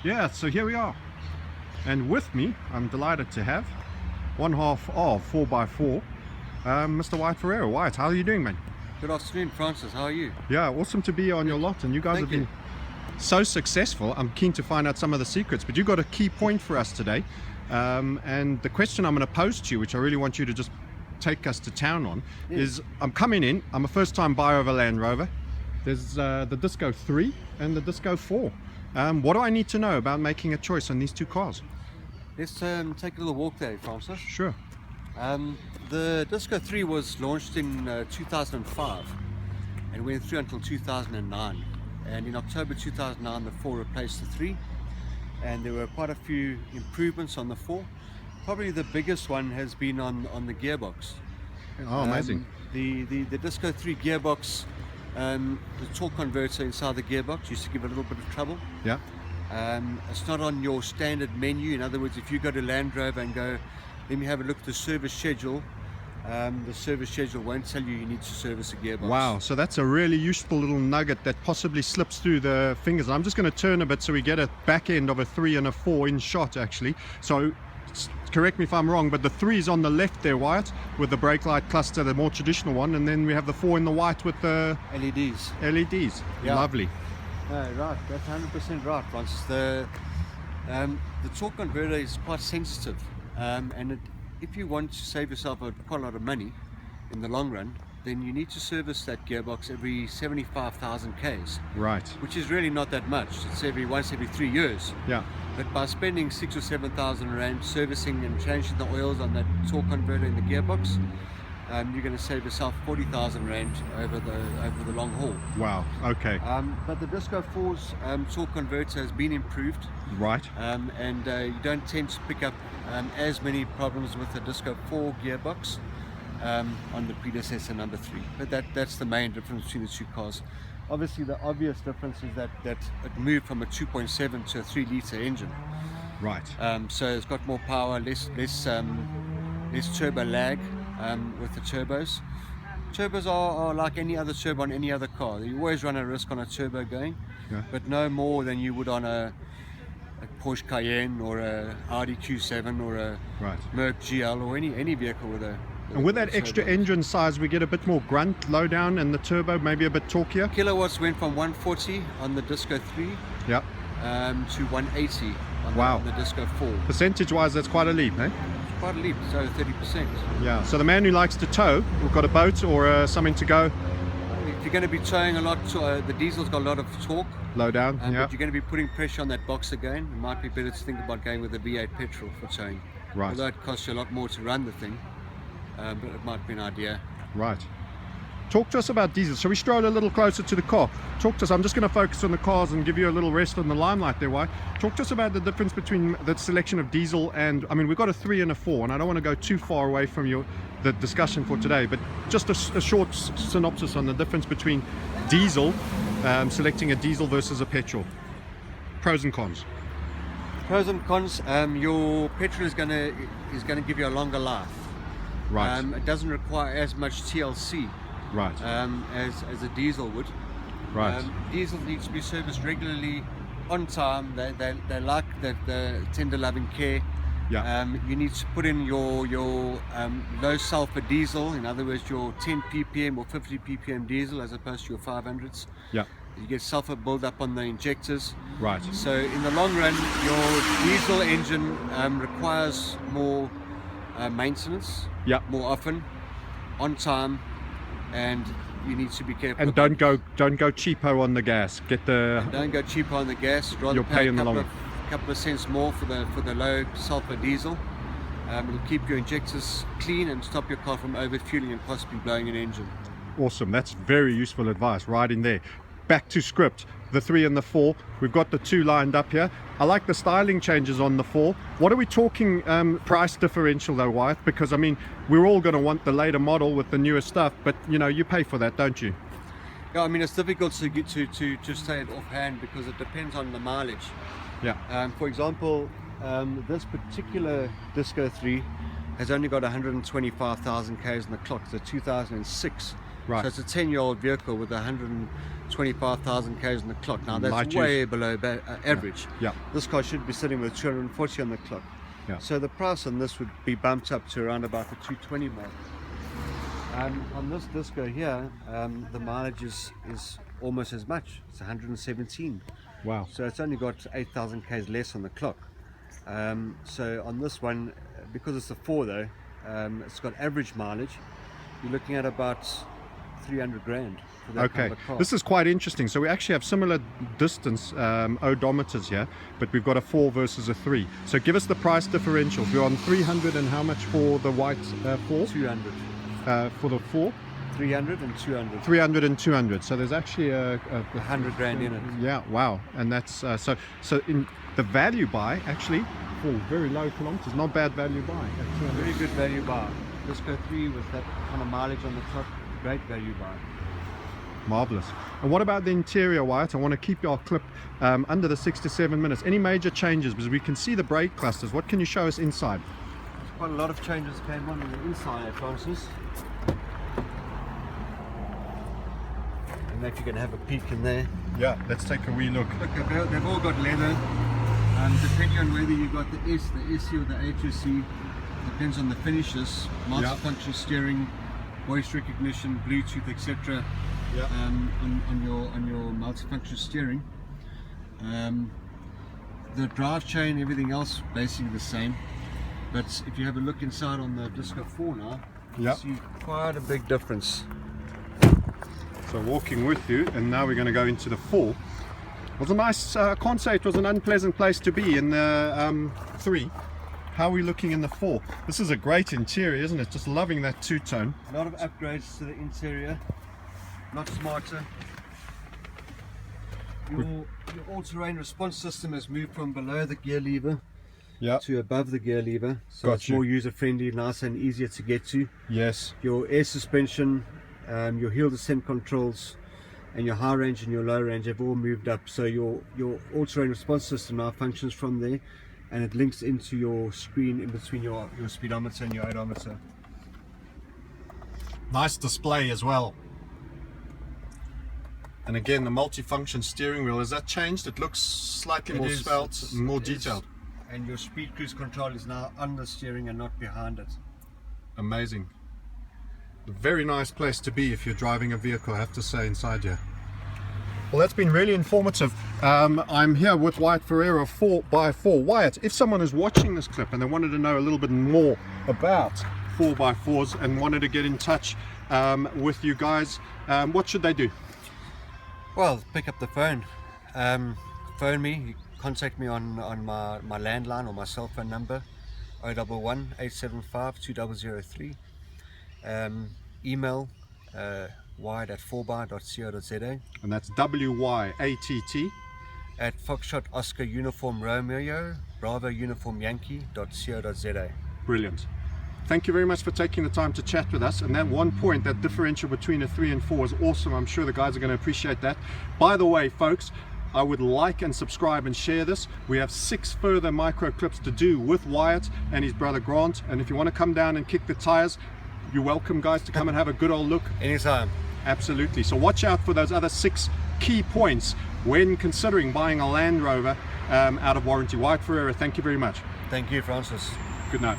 Yeah, so here we are. And with me, I'm delighted to have one half of 4x4, Mr. Wyatt Ferreira. Wyatt, how are you doing, man? Good afternoon, Francis. How are you? Yeah, awesome to be on your lot. And you guys have been so successful. I'm keen to find out some of the secrets, but you got a key point for us today. And the question I'm going to pose to you, which I really want you to just take us to town on, is I'm coming in. I'm a first-time buyer of a Land Rover. There's the Disco 3 and the Disco 4. What do I need to know about making a choice on these two cars? Let's take a little walk there, Francis. Sure. The Disco 3 was launched in 2005 and went through until 2009. And in October 2009, the 4 replaced the 3. And there were quite a few improvements on the 4. Probably the biggest one has been on the gearbox. Oh, amazing. The Disco 3 gearbox, the torque converter inside the gearbox used to give a little bit of trouble. Yeah. It's not on your standard menu. In other words, if you go to Land Rover and go, let me have a look at the service schedule, the service schedule won't tell you need to service a gearbox. Wow, so that's a really useful little nugget that possibly slips through the fingers. I'm just going to turn a bit so we get a back end of a 3 and a 4 in shot, actually. So correct me if I'm wrong, but the 3 is on the left there, Wyatt, with the brake light cluster, the more traditional one, and then we have the 4 in the white with the LEDs. Yeah. Lovely. Right, that's 100% right, Francis. The torque converter is quite sensitive, and if you want to save yourself quite a lot of money in the long run, then you need to service that gearbox every 75,000 Ks. Right. Which is really not that much. It's once every 3 years. Yeah. But by spending 6,000 or 7,000 rand servicing and changing the oils on that torque converter in the gearbox, you're going to save yourself 40,000 rand over the long haul. Wow. Okay. But the Disco 4's torque converter has been improved. Right. And you don't tend to pick up as many problems with the Disco 4 gearbox on the predecessor number 3. But that's the main difference between the two cars. Obviously, the obvious difference is that it moved from a 2.7 to a 3-litre engine. Right. So it's got more power, less turbo lag with the turbos. Turbos are like any other turbo on any other car. You always run a risk on a turbo going, but no more than you would on a Porsche Cayenne or a Audi Q7 or a Merc GL or any vehicle with a. And with that extra engine size, we get a bit more grunt, low down, and the turbo maybe a bit torquier. Kilowatts went from 140 on the Disco 3 to 180 on the Disco 4. Percentage-wise, that's quite a leap, eh? It's quite a leap, it's over 30%. Yeah, so the man who likes to tow, we've got a boat or something to go. If you're going to be towing a lot, the diesel's got a lot of torque. Low down, but you're going to be putting pressure on that box again. It might be better to think about going with a V8 petrol for towing. Right. Although it costs you a lot more to run the thing. But it might be an idea. Right. Talk to us about diesel. So we stroll a little closer to the car. Talk to us. I'm just going to focus on the cars and give you a little rest on the limelight there, Wyatt. Talk to us about the difference between the selection of diesel and, I mean, we've got a 3 and a 4, and I don't want to go too far away from the discussion for today, but just a short synopsis on the difference between diesel, selecting a diesel versus a petrol. Pros and cons. Pros and cons. Your petrol is going to give you a longer life. Right. It doesn't require as much TLC as a diesel would. Right. Diesel needs to be serviced regularly, on time. They like the tender loving care. Yeah. You need to put in your low sulfur diesel, in other words your 10 ppm or 50 ppm diesel as opposed to your 500s. Yeah. You get sulfur build up on the injectors. Right. So in the long run, your diesel engine requires more maintenance, more often, on time, and you need to be careful. And don't go cheapo on the gas. Don't go cheapo on the gas. Rather pay a couple of cents more for the low sulfur diesel. It'll keep your injectors clean and stop your car from overfueling and possibly blowing an engine. Awesome. That's very useful advice right in there. Back to script. The 3 and the 4. We've got the 2 lined up here. I like the styling changes on the 4. What are we talking price differential though, Wyatt? Because I mean, we're all going to want the later model with the newer stuff, but you know, you pay for that, don't you? Yeah, I mean, it's difficult to get to just say it offhand because it depends on the mileage. Yeah. For example, this particular Disco 3 has only got 125,000 Ks on the clock. It's a 2006 Right. So it's a 10-year-old vehicle with 125,000 k's on the clock. Now that's Light way use. below average. Yeah. This car should be sitting with 240 on the clock. Yeah. So the price on this would be bumped up to around about the 220 mark. On this Disco here, the mileage is almost as much. It's 117. Wow. So it's only got 8,000 k's less on the clock. So on this one, because it's a 4 though, it's got average mileage. You're looking at about 300 grand for that Okay, kind of car. this is quite interesting. So we actually have similar distance odometers here, but we've got a 4 versus a 3. So give us the price differentials. We're on 300 and how much for the white 4? 200. For the 4? 300 and 200. 300 and 200. So there's actually a 100 grand in it. Yeah, wow. And that's so in the value buy actually for very low kilometers, not bad value buy at 200. Very good value buy. Disco 3 with that kind of mileage on the top, great value buy. Marvelous. And what about the interior, Wyatt? I want to keep our clip under the 6 to 7 minutes. Any major changes? Because we can see the brake clusters. What can you show us inside? Quite a lot of changes came on the inside, Francis. And if you can have a peek in there. Yeah, let's take a wee look. Look, they've all got leather. Depending on whether you got the S, the SC or the HSC, depends on the finishes. Multifunction steering, voice recognition, Bluetooth, etc. Yeah. On your multifunction steering. The drive chain, everything else basically the same. But if you have a look inside on the Disco 4 now, you Yeah. see quite a big difference. So walking with you, and now we're going to go into the 4. It was a nice, I can't say it was an unpleasant place to be in the 3. How are we looking in the 4? This is a great interior, isn't it? Just loving that two-tone. A lot of upgrades to the interior, lot smarter. Your all-terrain response system has moved from below the gear lever Yeah. to above the gear lever, so Got it's you. more user-friendly, nicer and easier to get to. Yes. Your air suspension, your hill descent controls, and your high range and your low range have all moved up. So your all-terrain response system now functions from there, and it links into your screen in between your speedometer and your odometer. Nice display as well. And again, the multifunction steering wheel, has that changed? It looks slightly more svelte, more detailed. And your speed cruise control is now on the steering and not behind it. Amazing. A very nice place to be if you're driving a vehicle, I have to say, inside here. Well, that's been really informative. I'm here with Wyatt Ferreira, 4x4. Wyatt, if someone is watching this clip and they wanted to know a little bit more about 4x4s and wanted to get in touch with you guys, what should they do? Well, pick up the phone. Phone me, you contact me on my landline or my cell phone number, 011 875 2003. Email Wyatt at FourBuy.co.za, And that's WYATT. at Foxtrot Oscar Uniform Romeo Bravo Uniform Yankee.co.za. Brilliant. Thank you very much for taking the time to chat with us. And that one point, that differential between a 3 and 4 is awesome. I'm sure the guys are going to appreciate that. By the way, folks, I would like and subscribe and share this. We have 6 further micro clips to do with Wyatt and his brother Grant. And if you want to come down and kick the tires, you're welcome, guys, to come and have a good old look. Anytime. Absolutely. So watch out for those other 6 key points when considering buying a Land Rover out of warranty. Wyatt Ferreira, thank you very much. Thank you, Francis. Good night.